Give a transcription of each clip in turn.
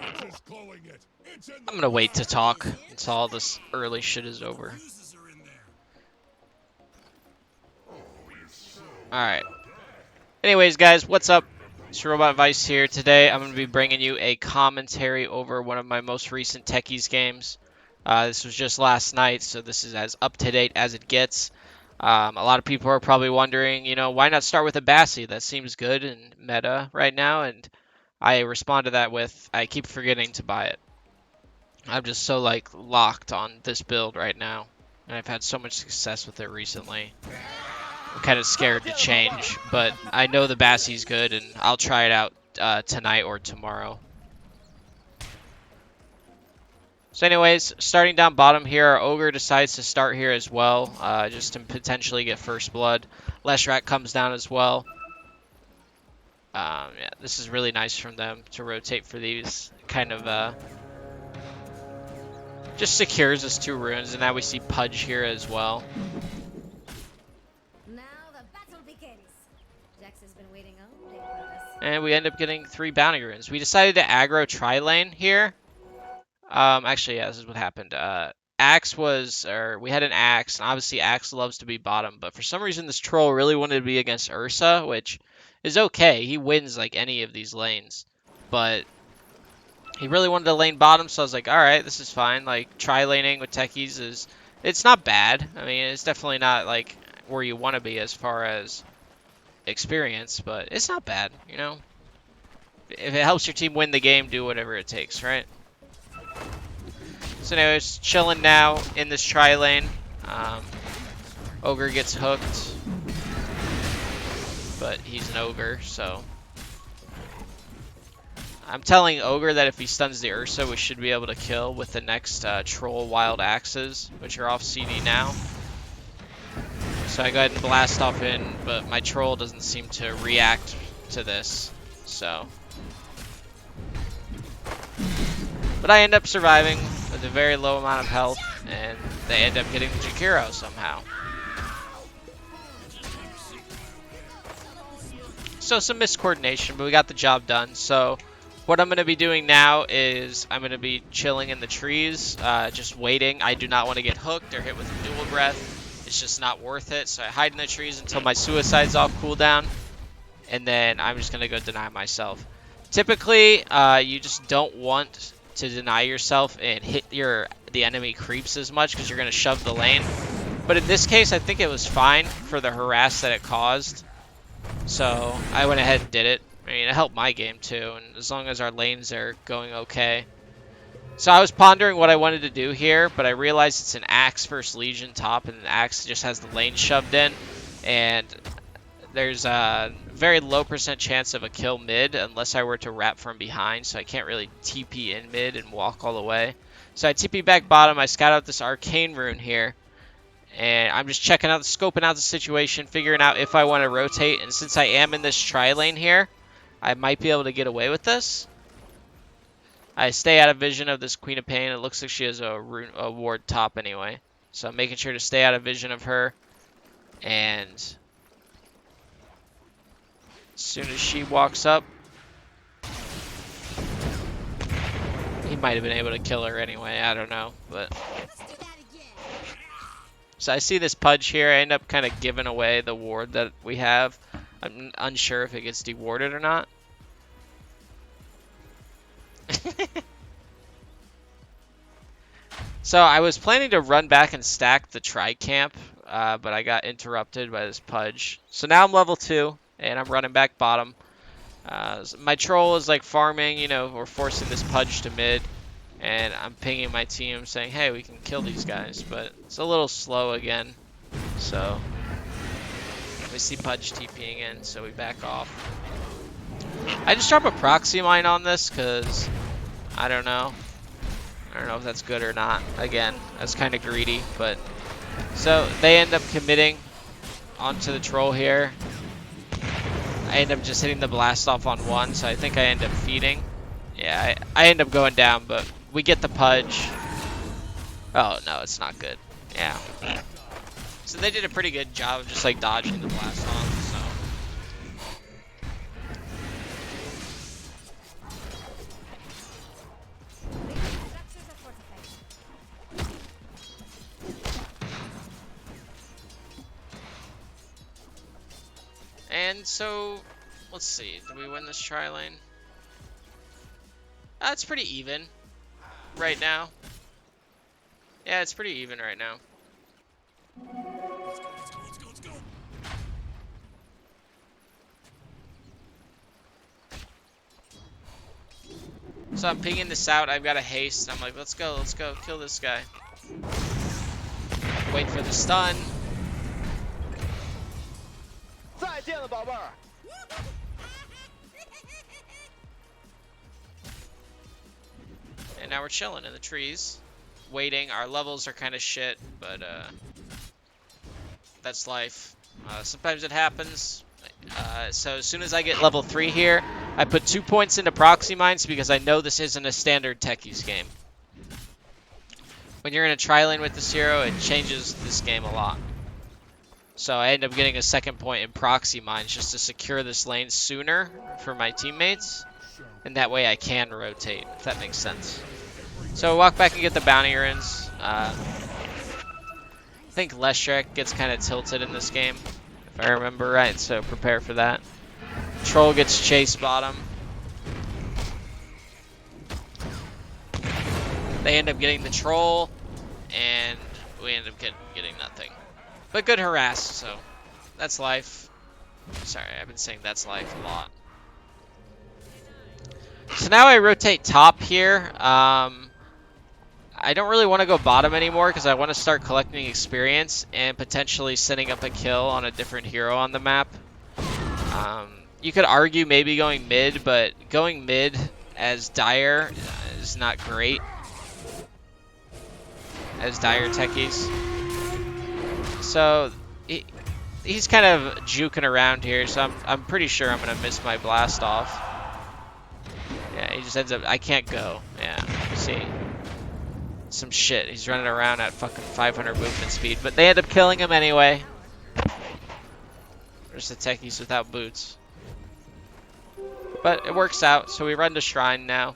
I'm gonna wait to talk until all this early shit is over. Alright. Anyways, guys, what's up? It's Robot Vice here. Today, I'm going to be bringing you a commentary over one of my most recent Techies games. This was just last night, so this is as up-to-date as it gets. A lot of people are probably wondering, why not start with a Bassi? That seems good and meta right now, and I respond to that with, I keep forgetting to buy it. I'm just so, locked on this build right now, and I've had so much success with it recently. I'm kind of scared to change, but I know the Bassi's good, and I'll try it out tonight or tomorrow. So anyways, starting down bottom here, our Ogre decides to start here as well, just to potentially get first blood. Leshrac comes down as well. Yeah, this is really nice from them to rotate for these. Kind of just secures us 2 runes, and now we see Pudge here as well. And we end up getting 3 bounty runes. We decided to aggro tri-lane here. Actually, yeah, this is what happened. Axe was, or we had an Axe, and obviously Axe loves to be bottom, but for some reason this troll really wanted to be against Ursa, which is okay. He wins like any of these lanes, but he really wanted to lane bottom, so I was like, alright, this is fine. Like, tri-laning with techies it's not bad. I mean, it's definitely not like where you want to be as far as experience, but it's not bad, If it helps your team win the game, do whatever it takes, right? So anyways, chilling now in this tri-lane. Ogre gets hooked, but he's an Ogre, so I'm telling Ogre that if he stuns the Ursa, we should be able to kill with the next Troll Wild Axes, which are off CD now. So I go ahead and blast off in, but my troll doesn't seem to react to this, so. But I end up surviving with a very low amount of health, and they end up getting the Jakiro somehow. So some miscoordination, but we got the job done. So what I'm going to be doing now is I'm going to be chilling in the trees, just waiting. I do not want to get hooked or hit with a dual breath. It's just not worth it, so I hide in the trees until my suicide's off cooldown, and then I'm just going to go deny myself. Typically, you just don't want to deny yourself and hit the enemy creeps as much because you're going to shove the lane. But in this case, I think it was fine for the harass that it caused, so I went ahead and did it. I mean, it helped my game too, and as long as our lanes are going okay. So I was pondering what I wanted to do here, but I realized it's an Axe versus Legion top, and the Axe just has the lane shoved in, and there's a very low % chance of a kill mid unless I were to wrap from behind, so I can't really TP in mid and walk all the way. So I TP back bottom, I scout out this Arcane rune here, and I'm just checking out, scoping out the situation, figuring out if I want to rotate, and since I am in this tri-lane here, I might be able to get away with this. I stay out of vision of this Queen of Pain. It looks like she has a ward top anyway. So I'm making sure to stay out of vision of her. And as soon as she walks up, he might have been able to kill her anyway. I don't know. But so I see this Pudge here. I end up kind of giving away the ward that we have. I'm unsure if it gets dewarded or not. So I was planning to run back and stack the tri-camp, but I got interrupted by this Pudge. So now I'm level 2, and I'm running back bottom. My troll is like farming, we're forcing this Pudge to mid, and I'm pinging my team saying, hey, we can kill these guys, but it's a little slow again. So we see Pudge TPing in, so we back off. I just drop a proxy mine on this because I don't know if that's good or not. Again, that's kind of greedy, but so they end up committing onto the troll here. I end up just hitting the blast off on 1, so I think I end up feeding. Yeah, I end up going down, but we get the Pudge. Oh no, it's not good. Yeah. So they did a pretty good job of just like dodging the blast off. So. And so, let's see. Did we win this tri-lane? It's pretty even right now. Yeah, it's pretty even right now. Let's go. So I'm pinging this out. I've got a haste. I'm like, let's go, kill this guy. Wait for the stun. And now we're chilling in the trees, waiting. Our levels are kind of shit, but that's life. Sometimes it happens. So as soon as I get level 3 here, I put 2 points into proxy mines because I know this isn't a standard techies game. When you're in a tri-lane with this hero, it changes this game a lot. So I end up getting a 2nd point in proxy mines just to secure this lane sooner for my teammates. And that way I can rotate, if that makes sense. So walk back and get the bounty runes. I think Leshek gets kind of tilted in this game, if I remember right, so prepare for that. Troll gets chased bottom. They end up getting the troll, and we end up getting nothing. But good harass, so that's life. Sorry, I've been saying that's life a lot. So now I rotate top here. I don't really want to go bottom anymore because I want to start collecting experience and potentially setting up a kill on a different hero on the map. You could argue maybe going mid, but going mid as Dire is not great. As Dire techies. So he's kind of juking around here, so I'm pretty sure I'm going to miss my blast off. Yeah, he just ends up... I can't go. Yeah, see? Some shit. He's running around at fucking 500 movement speed, but they end up killing him anyway. There's the techies without boots. But it works out, so we run to Shrine now.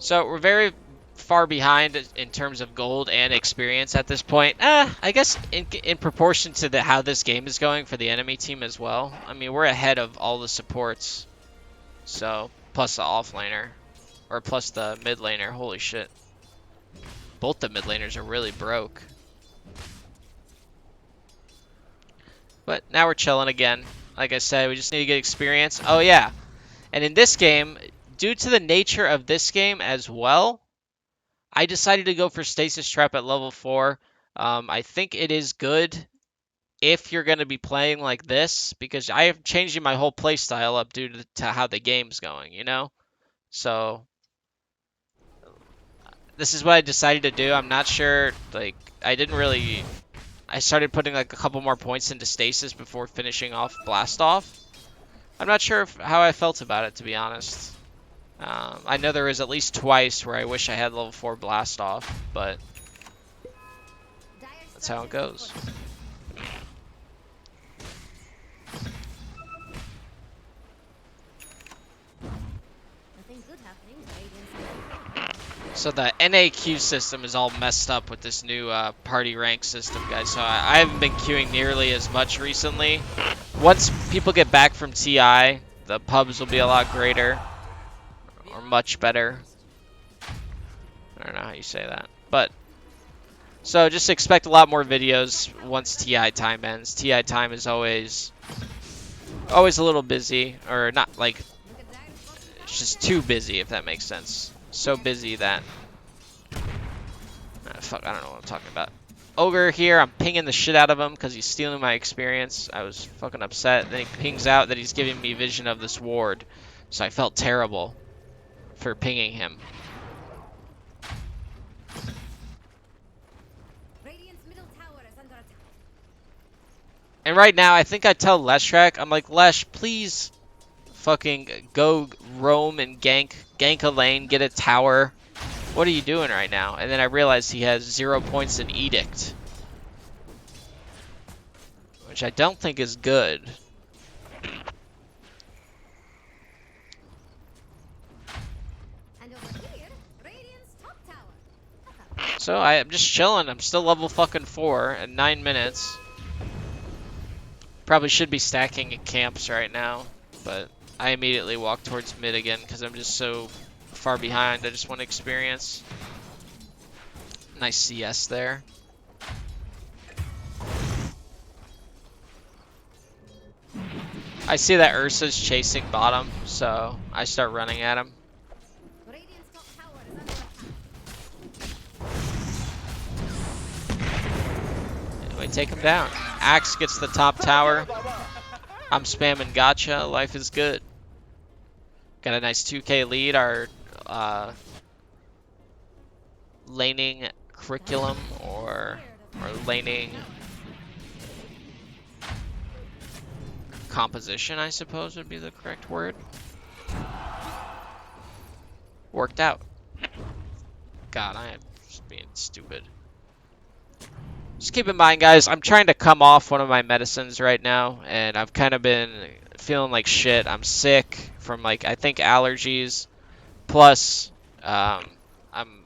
So we're very far behind in terms of gold and experience at this point. I guess in proportion to how this game is going for the enemy team as well. I mean, we're ahead of all the supports. So, plus the offlaner. Or plus the mid laner. Holy shit. Both the mid laners are really broke. But now we're chilling again. Like I said, we just need to get experience. Oh yeah. And in this game, due to the nature of this game as well, I decided to go for Stasis Trap at level 4. I think it is good if you're going to be playing like this, because I am changing my whole playstyle up due to how the game's going, you know? So, this is what I decided to do. I'm not sure, like, I started putting like a couple more points into Stasis before finishing off Blast Off. I'm not sure how I felt about it, to be honest. I know there was at least twice where I wish I had level 4 Blast Off, but that's how it goes. So the NAQ system is all messed up with this new party rank system, guys. So I haven't been queuing nearly as much recently. Once people get back from TI, the pubs will be a lot greater. Or much better. I don't know how you say that. But, so just expect a lot more videos once TI time ends. TI time is always a little busy. Or not, like, it's just too busy, if that makes sense. So busy that... fuck, I don't know what I'm talking about. Ogre here, I'm pinging the shit out of him because he's stealing my experience. I was fucking upset. Then he pings out that he's giving me vision of this ward. So I felt terrible for pinging him. And right now, I think I tell Leshek, I'm like, Lesh, please fucking go roam and gank a lane, get a tower. What are you doing right now? And then I realized he has 0 points in Edict. Which I don't think is good. So I'm just chilling. I'm still level fucking 4 in 9 minutes. Probably should be stacking at camps right now, but I immediately walk towards mid again because I'm just so far behind. I just want experience. Nice CS there. I see that Ursa's chasing bottom, so I start running at him. Anyway, take him down. Axe gets the top tower. I'm spamming gotcha. Life is good. Got a nice 2k lead. Our laning curriculum or laning composition, I suppose, would be the correct word. Worked out. God, I am just being stupid. Just keep in mind, guys, I'm trying to come off one of my medicines right now, and I've kind of been feeling like shit. I'm sick from, like, I think allergies, plus I'm,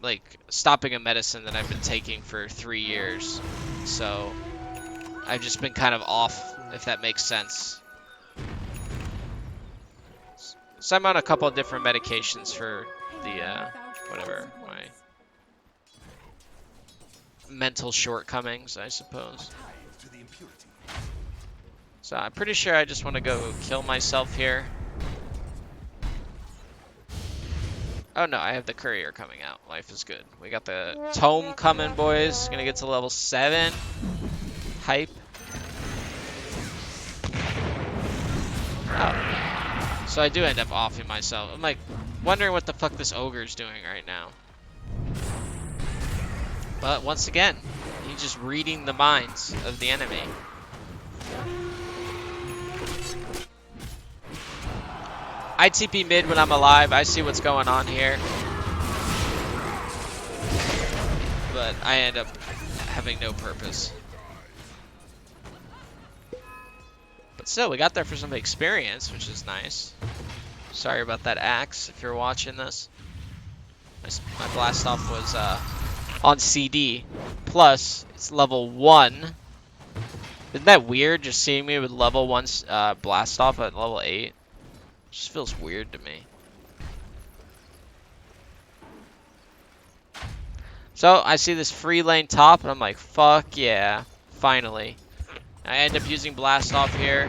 like, stopping a medicine that I've been taking for 3 years. So I've just been kind of off, if that makes sense. So I'm on a couple of different medications for the, whatever, my mental shortcomings, I suppose. So I'm pretty sure I just want to go kill myself here. Oh no, I have the courier coming out. Life is good. We got the tome coming, boys. Gonna get to level 7. Hype. Oh. So I do end up offing myself. I'm like wondering what the fuck this ogre's doing right now. But once again, he's just reading the minds of the enemy. I TP mid when I'm alive. I see what's going on here. But I end up having no purpose. But still, we got there for some experience, which is nice. Sorry about that axe, if you're watching this. My blast off was on CD. Plus, it's level 1. Isn't that weird, just seeing me with level 1 blast off at level 8? Just feels weird to me. So I see this free lane top and I'm like, fuck yeah, finally. I end up using blast off here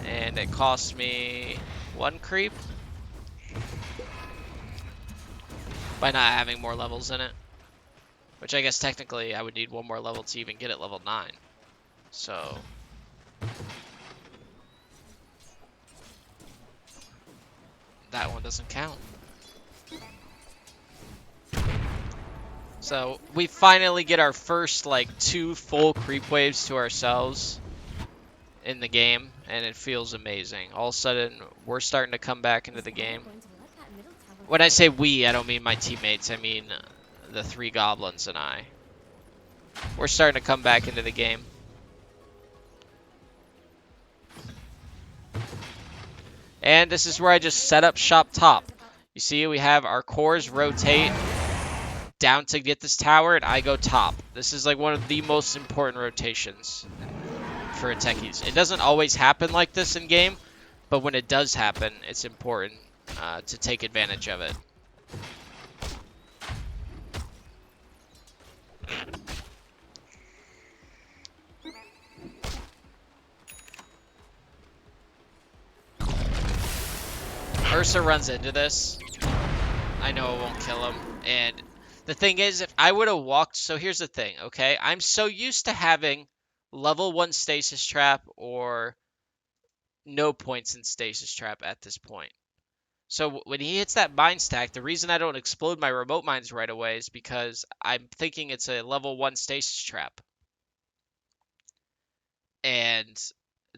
and it costs me 1 creep by not having more levels in it. Which I guess technically I would need 1 more level to even get it level 9. So that one doesn't count. So we finally get our first like 2 full creep waves to ourselves in the game, and it feels amazing. All of a sudden, we're starting to come back into the game. When I say we, I don't mean my teammates. I mean the 3 goblins and I. We're starting to come back into the game. And this is where I just set up shop top. You see, we have our cores rotate down to get this tower, and I go top. This is like one of the most important rotations for a techies. It doesn't always happen like this in game, but when it does happen, it's important to take advantage of it. Ursa runs into this. I know it won't kill him. And the thing is, if I would have walked... So here's the thing, okay? I'm so used to having level 1 stasis trap or no points in stasis trap at this point. So when he hits that mine stack, the reason I don't explode my remote mines right away is because I'm thinking it's a level 1 stasis trap. And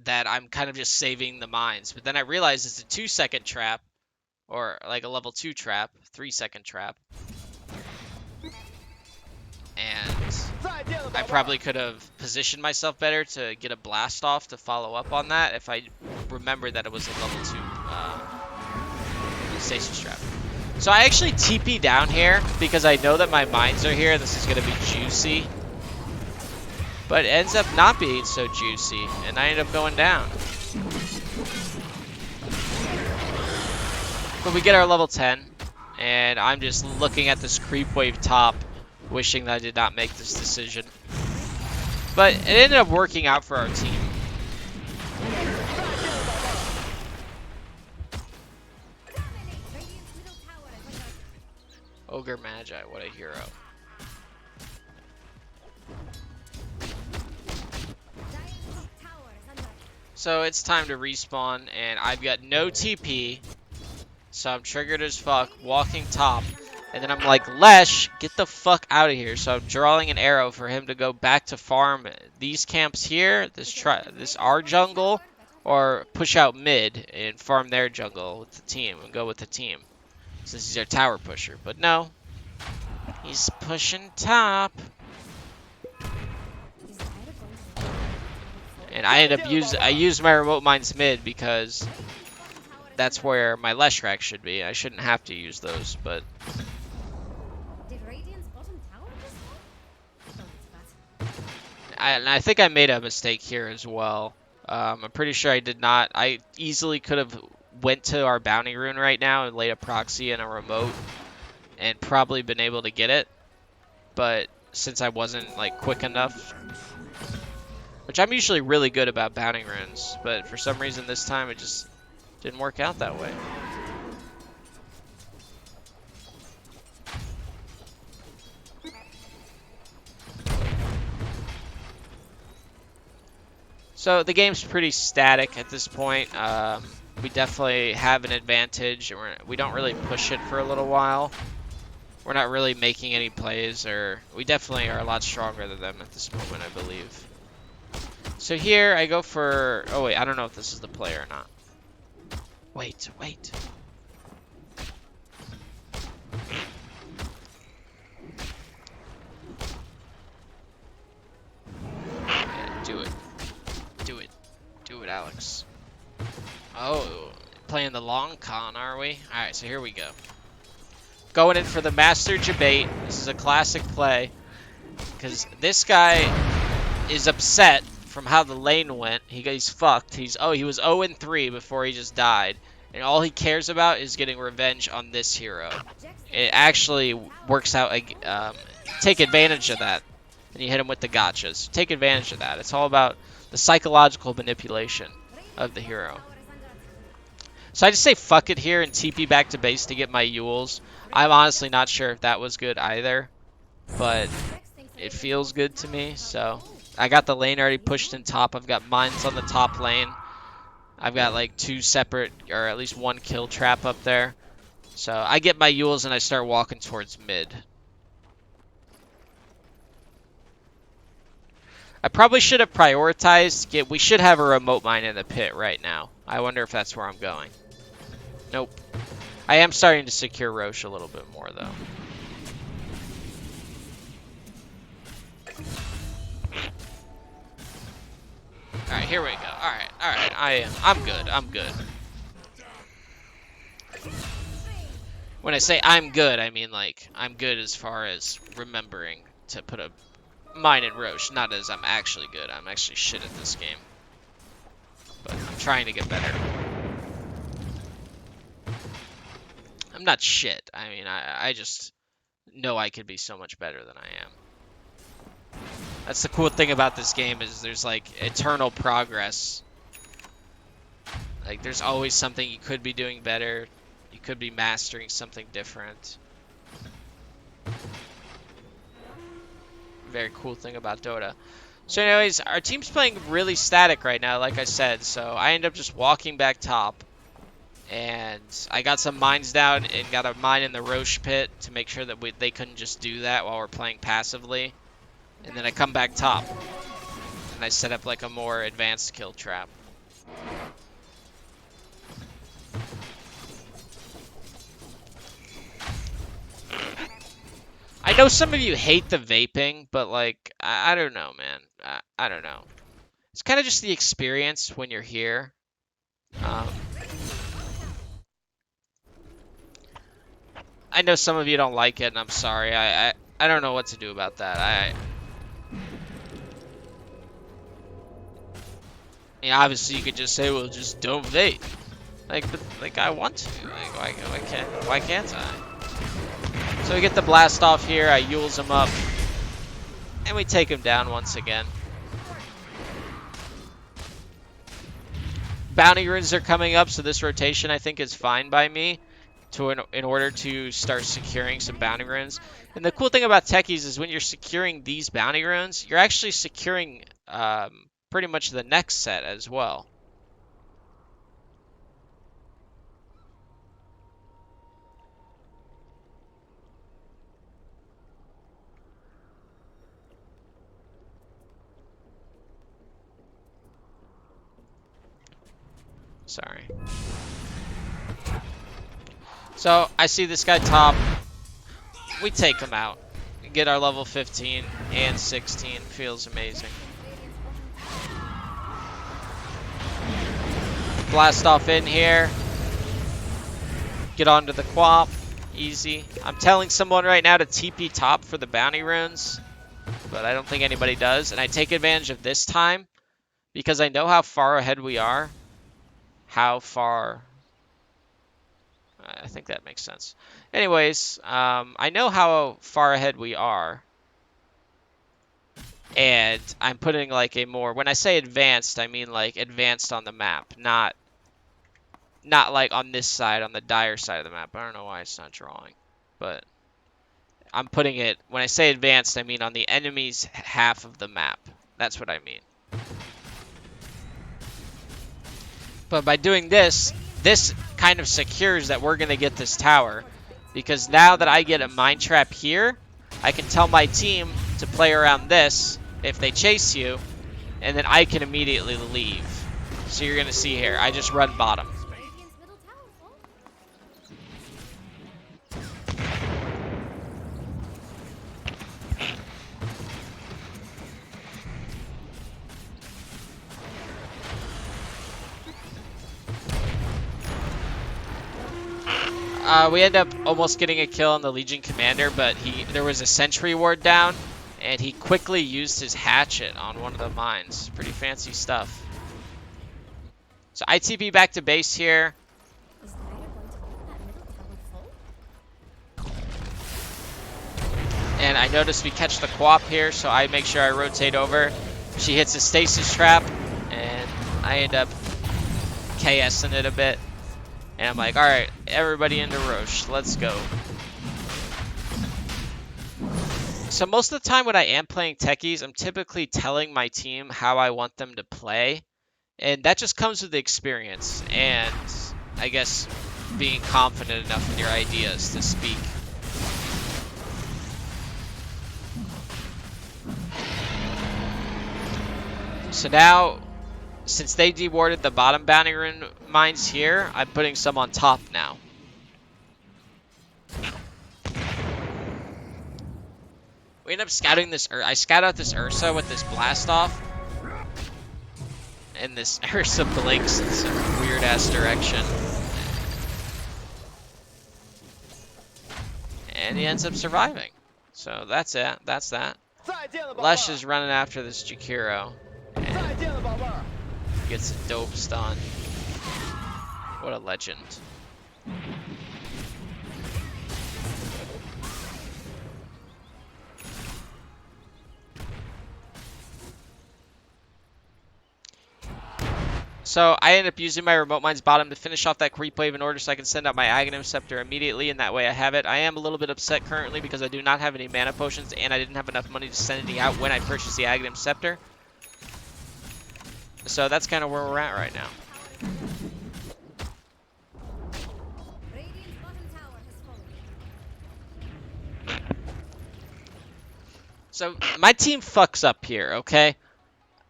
that I'm kind of just saving the mines. But then I realize it's a 2-second trap. Or like a level 2 trap, 3-second trap. And I probably could have positioned myself better to get a blast off to follow up on that if I remembered that it was a level 2 stasis trap. So I actually TP down here because I know that my mines are here. This is going to be juicy. But it ends up not being so juicy, and I end up going down. But we get our level 10, and I'm just looking at this creep wave top, wishing that I did not make this decision. But it ended up working out for our team. Ogre Magi, what a hero. So it's time to respawn, and I've got no TP, so I'm triggered as fuck, walking top, and then I'm like, Lesh, get the fuck out of here. So I'm drawing an arrow for him to go back to farm these camps here, this our jungle, or push out mid and farm their jungle with the team and go with the team, since he's our tower pusher. But no, he's pushing top. And I end up I used my remote mines mid because that's where my Leshrac should be. I shouldn't have to use those, but I think I made a mistake here as well. I'm pretty sure I did not. I easily could have went to our bounty rune right now and laid a proxy and a remote and probably been able to get it. But since I wasn't like quick enough, which I'm usually really good about bounty runes, but for some reason this time it just didn't work out that way. So the game's pretty static at this point. We definitely have an advantage, and we don't really push it for a little while. We're not really making any plays, or we definitely are a lot stronger than them at this moment, I believe. So here I go for, oh wait, I don't know if this is the play or not. Wait. Yeah, do it, Alex. Oh, playing the long con, are we? All right, so here we go. Going in for the Master Debate. This is a classic play because this guy is upset from how the lane went. He's fucked. He was 0-3 before he just died, and all he cares about is getting revenge on this hero. It actually works out. Take advantage of that, and you hit him with the gotchas. Take advantage of that. It's all about the psychological manipulation of the hero. So I just say fuck it here and TP back to base to get my Yules. I'm honestly not sure if that was good either, but it feels good to me. So I got the lane already pushed in top. I've got mines on the top lane. I've got like 2 separate, or at least 1 kill trap up there. So I get my Yules and I start walking towards mid. I probably should have prioritized. We should have a remote mine in the pit right now. I wonder if that's where I'm going. Nope. I am starting to secure Roche a little bit more, though. Alright, here we go. Alright. I'm good. When I say I'm good, I mean, like, I'm good as far as remembering to put a mine in Roche. Not as I'm actually good. I'm actually shit at this game. But I'm trying to get better. I'm not shit. I mean, I just know I could be so much better than I am. That's the cool thing about this game is there's like eternal progress. Like there's always something you could be doing better. You could be mastering something different. Very cool thing about Dota. So anyways, our team's playing really static right now, like I said. So I end up just walking back top. And I got some mines down and got a mine in the Roche pit to make sure that they couldn't just do that while we're playing passively. And then I come back top. And I set up like a more advanced kill trap. I know some of you hate the vaping, but like, I don't know, man. I don't know. It's kind of just the experience when you're here. I know some of you don't like it, and I'm sorry. I don't know what to do about that. Yeah, obviously you could just say, well, just don't vape. Like, but like I want to. Like, why can't I? So we get the blast off here. I Yules him up, and we take him down once again. Bounty runes are coming up, so this rotation I think is fine by me in order to start securing some bounty runes. And the cool thing about techies is when you're securing these bounty runes, you're actually securing pretty much the next set as well. Sorry. So I see this guy top. We take him out. Get our level 15 and 16. Feels amazing. Blast off in here. Get onto the quap. Easy. I'm telling someone right now to TP top for the bounty runes, but I don't think anybody does. And I take advantage of this time because I know how far ahead we are. How far... I think that makes sense. Anyways, I know how far ahead we are. And I'm putting like a more... When I say advanced, I mean like advanced on the map. Not like on this side, on the dire side of the map. I don't know why it's not drawing. But I'm putting it... When I say advanced, I mean on the enemy's half of the map. That's what I mean. But by doing this, this kind of secures that we're going to get this tower. Because now that I get a mine trap here, I can tell my team to play around this if they chase you, and then I can immediately leave. So you're going to see here, I just run bottom. We end up almost getting a kill on the Legion Commander, but there was a sentry ward down, and he quickly used his hatchet on one of the mines. Pretty fancy stuff. So I TP back to base here. And I notice we catch the quap here, so I make sure I rotate over. She hits a stasis trap, and I end up KSing it a bit. And I'm like, alright, everybody into Roche, let's go. So most of the time when I am playing techies, I'm typically telling my team how I want them to play. And that just comes with the experience and, I guess, being confident enough in your ideas to speak. So now, since they dewarded the bottom bounty rune mines here, I'm putting some on top now. We end up scouting this. I scout out this Ursa with this blast off, and this Ursa blinks in some weird ass direction, and he ends up surviving. So that's it. That's that. Lesh is running after this Jakiro. Gets a dope stun. What a legend. So I end up using my remote mines bottom to finish off that creep wave in order so I can send out my Aghanim Scepter immediately, and that way I have it. I am a little bit upset currently because I do not have any mana potions and I didn't have enough money to send any out when I purchased the Aghanim Scepter. So that's kind of where we're at right now. So my team fucks up here, okay?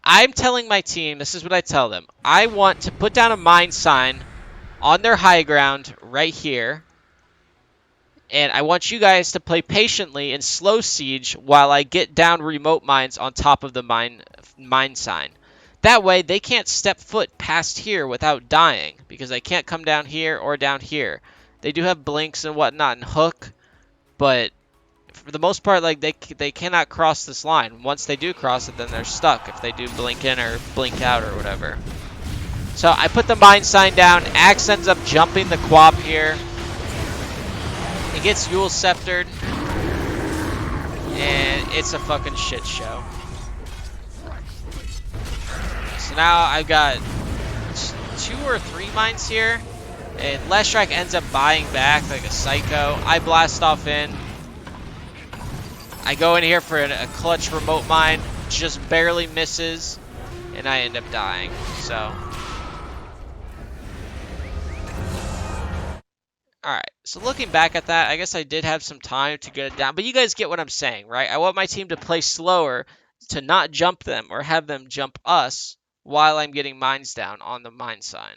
I'm telling my team, this is what I tell them. I want to put down a mine sign on their high ground right here. And I want you guys to play patiently in slow siege while I get down remote mines on top of the mine sign. That way, they can't step foot past here without dying, because they can't come down here or down here. They do have blinks and whatnot and hook, but for the most part, like they cannot cross this line. Once they do cross it, then they're stuck if they do blink in or blink out or whatever. So I put the mine sign down. Axe ends up jumping the Quap here. He gets Yule Sceptered. And it's a fucking shit show. So now I've got 2 or 3 mines here. And Leshrac ends up buying back like a psycho. I blast off in. I go in here for a clutch remote mine. Just barely misses. And I end up dying. So. Alright, so looking back at that, I guess I did have some time to get it down. But you guys get what I'm saying, right? I want my team to play slower, to not jump them or have them jump us while I'm getting mines down on the mine sign.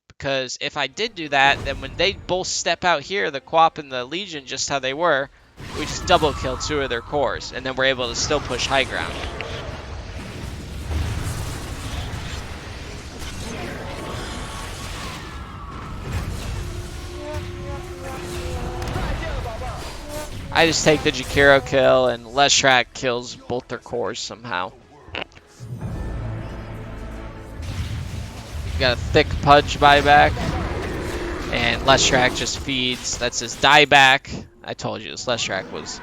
Because if I did do that, then when they both step out here, the Quap and the Legion, just how they were, we just double kill 2 of their cores. And then we're able to still push high ground. I just take the Jakiro kill, and Leshrac kills both their cores somehow. Got a thick Pudge buyback, and Leshrac just feeds. That's his dieback. I told you this Leshrac was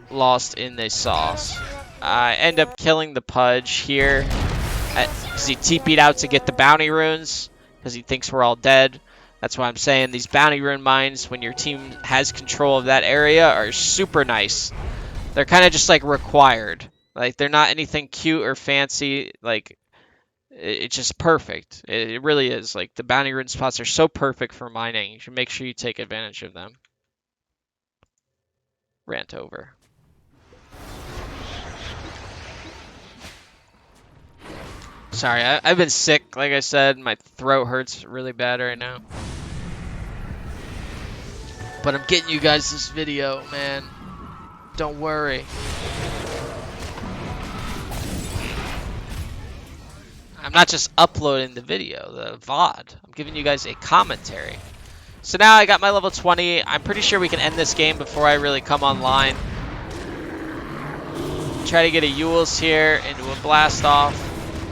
lost in the sauce. I end up killing the Pudge here because he TP'd out to get the bounty runes because he thinks we're all dead. That's why I'm saying these bounty rune mines, when your team has control of that area, are super nice. They're kind of just like required. Like they're not anything cute or fancy. Like it's just perfect. It really is. Like the bounty rune spots are so perfect for mining. You should make sure you take advantage of them. Rant over. Sorry, I've been sick. Like I said, my throat hurts really bad right now. But I'm getting you guys this video, man. Don't worry. I'm not just uploading the video, the VOD. I'm giving you guys a commentary. So now I got my level 20. I'm pretty sure we can end this game before I really come online. Try to get a Yules here into a blast off.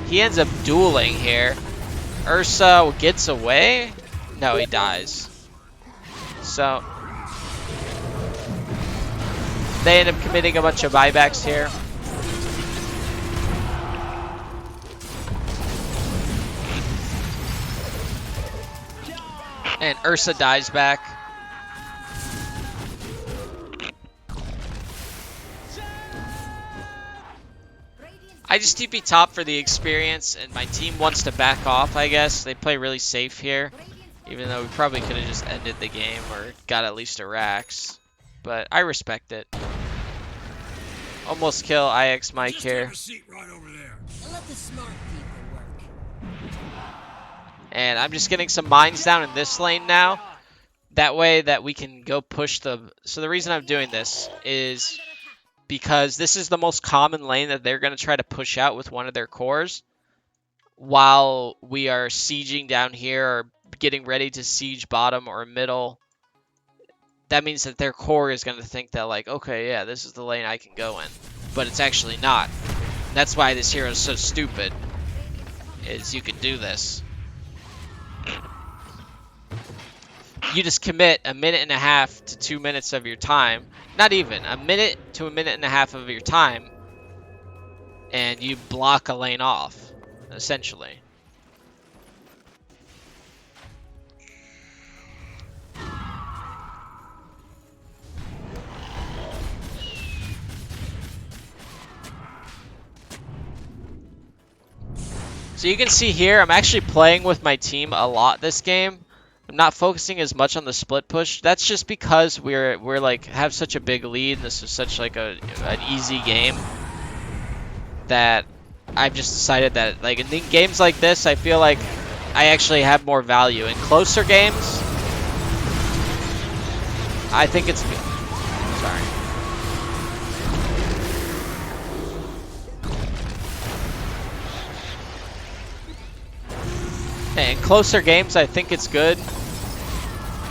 He ends up dueling here. Ursa gets away. No, he dies. So they end up committing a bunch of buybacks here. And Ursa dies back. I just TP top for the experience, and my team wants to back off, I guess. They play really safe here, even though we probably could have just ended the game or got at least a Rax. But I respect it. Almost kill IX Mike here. And I'm just getting some mines down in this lane now. That way that we can go push the... So the reason I'm doing this is because this is the most common lane that they're going to try to push out with one of their cores while we are sieging down here or getting ready to siege bottom or middle. That means that their core is going to think that, like, okay, yeah, this is the lane I can go in. But it's actually not. That's why this hero is so stupid, is you can do this. You just commit a minute and a half to 2 minutes of your time. Not even. A minute to a minute and a half of your time. And you block a lane off, essentially. So you can see here, I'm actually playing with my team a lot this game. I'm not focusing as much on the split push. That's just because we're like have such a big lead. This is such like an easy game that I've just decided that like in games like this, I feel like I actually have more value. In closer games, I think it's good. Sorry. In closer games, I think it's good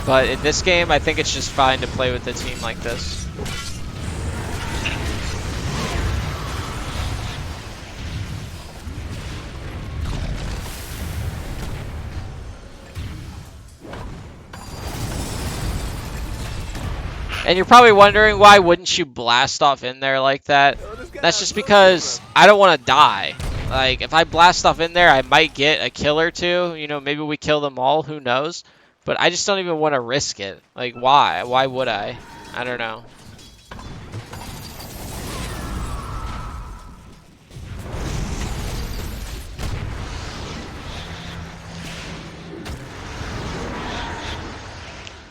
But in this game, I think it's just fine to play with a team like this. And you're probably wondering, why wouldn't you blast off in there like that? That's just because I don't want to die. Like, if I blast off in there, I might get a kill or two. You know, maybe we kill them all, who knows? But I just don't even want to risk it. Like, why? Why would I? I don't know.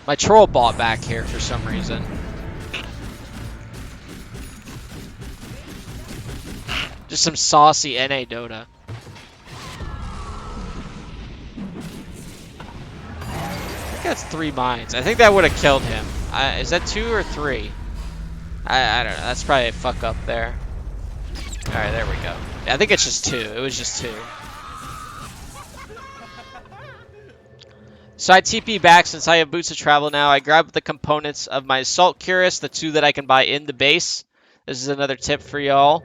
My troll bought back here for some reason. Just some saucy NA Dota. I think that's 3 mines. I think that would have killed him. Is that 2 or 3? I don't know. That's probably a fuck up there. Alright, there we go. Yeah, I think it's just 2. It was just 2. So I TP back since I have Boots of Travel now. I grabbed the components of my Assault Cuirass, the 2 that I can buy in the base. This is another tip for y'all.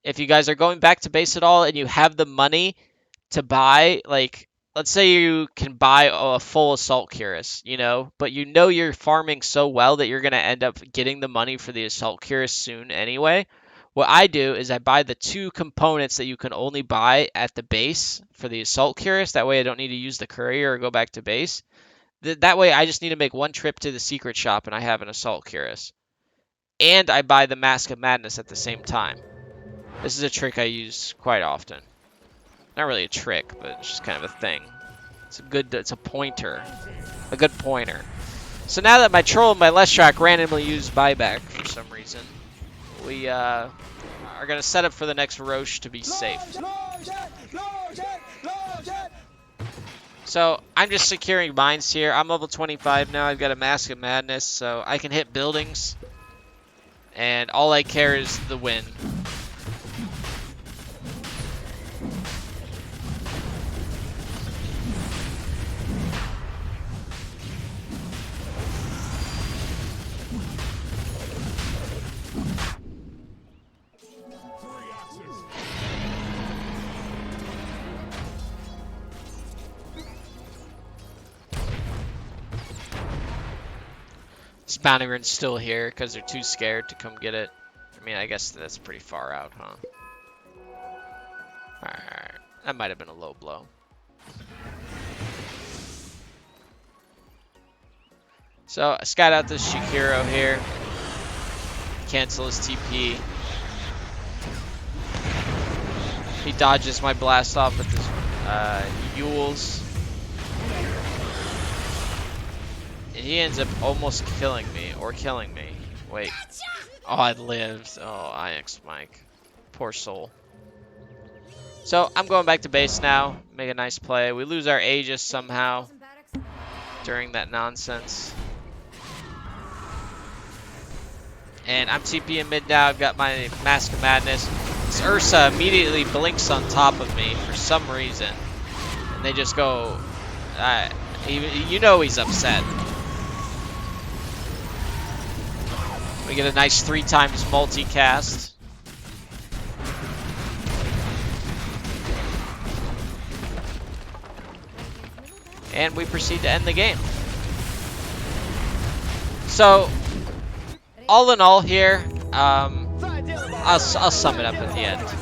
If you guys are going back to base at all and you have the money to buy, like, let's say you can buy a full Assault Cuirass, you know, but you know you're farming so well that you're going to end up getting the money for the Assault Cuirass soon anyway. What I do is I buy the 2 components that you can only buy at the base for the Assault Cuirass. That way I don't need to use the courier or go back to base. That way I just need to make 1 trip to the secret shop and I have an Assault Cuirass. And I buy the Mask of Madness at the same time. This is a trick I use quite often. Not really a trick, but it's just kind of a thing. It's a pointer. A good pointer. So now that my troll and my Leshrac randomly use buyback for some reason, we are going to set up for the next Roche to be safe. So I'm just securing mines here. I'm level 25 now. I've got a Mask of Madness, so I can hit buildings. And all I care is the win. This bounty run's still here because they're too scared to come get it. I mean, I guess that's pretty far out, huh? Alright. That might have been a low blow. So, I scout out this Shikiro here. Cancel his TP. He dodges my blast off with his Yules. And he ends up almost killing me, or killing me. Wait. Oh, I lived. Oh, IX Mike. Poor soul. So, I'm going back to base now. Make a nice play. We lose our Aegis somehow during that nonsense. And I'm TPing mid now. I've got my Mask of Madness. This Ursa immediately blinks on top of me for some reason. And they just go... you know he's upset. We get a nice 3 times multicast. And we proceed to end the game. So, all in all here, I'll sum it up at the end.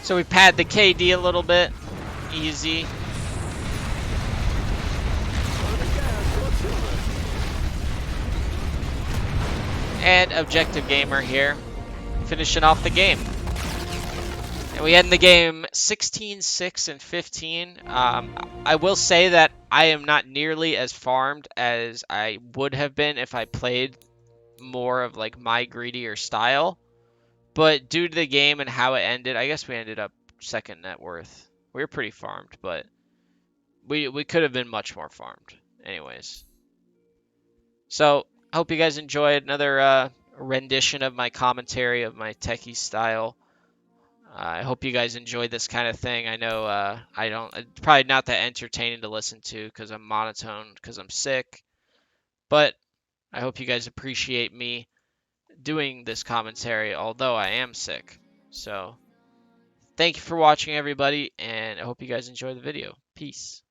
So we pad the KD a little bit. Easy. And Objective Gamer here, finishing off the game. And we end the game 16, 6, and 15. I will say that I am not nearly as farmed as I would have been if I played more of like my greedier style. But due to the game and how it ended, I guess we ended up second net worth. We were pretty farmed, but we could have been much more farmed. Anyways. So, I hope you guys enjoyed another rendition of my commentary of my techie style. I hope you guys enjoyed this kind of thing. I know I don't, it's probably not that entertaining to listen to because I'm monotone because I'm sick, but I hope you guys appreciate me doing this commentary, although I am sick. So, thank you for watching, everybody, and I hope you guys enjoy the video. Peace.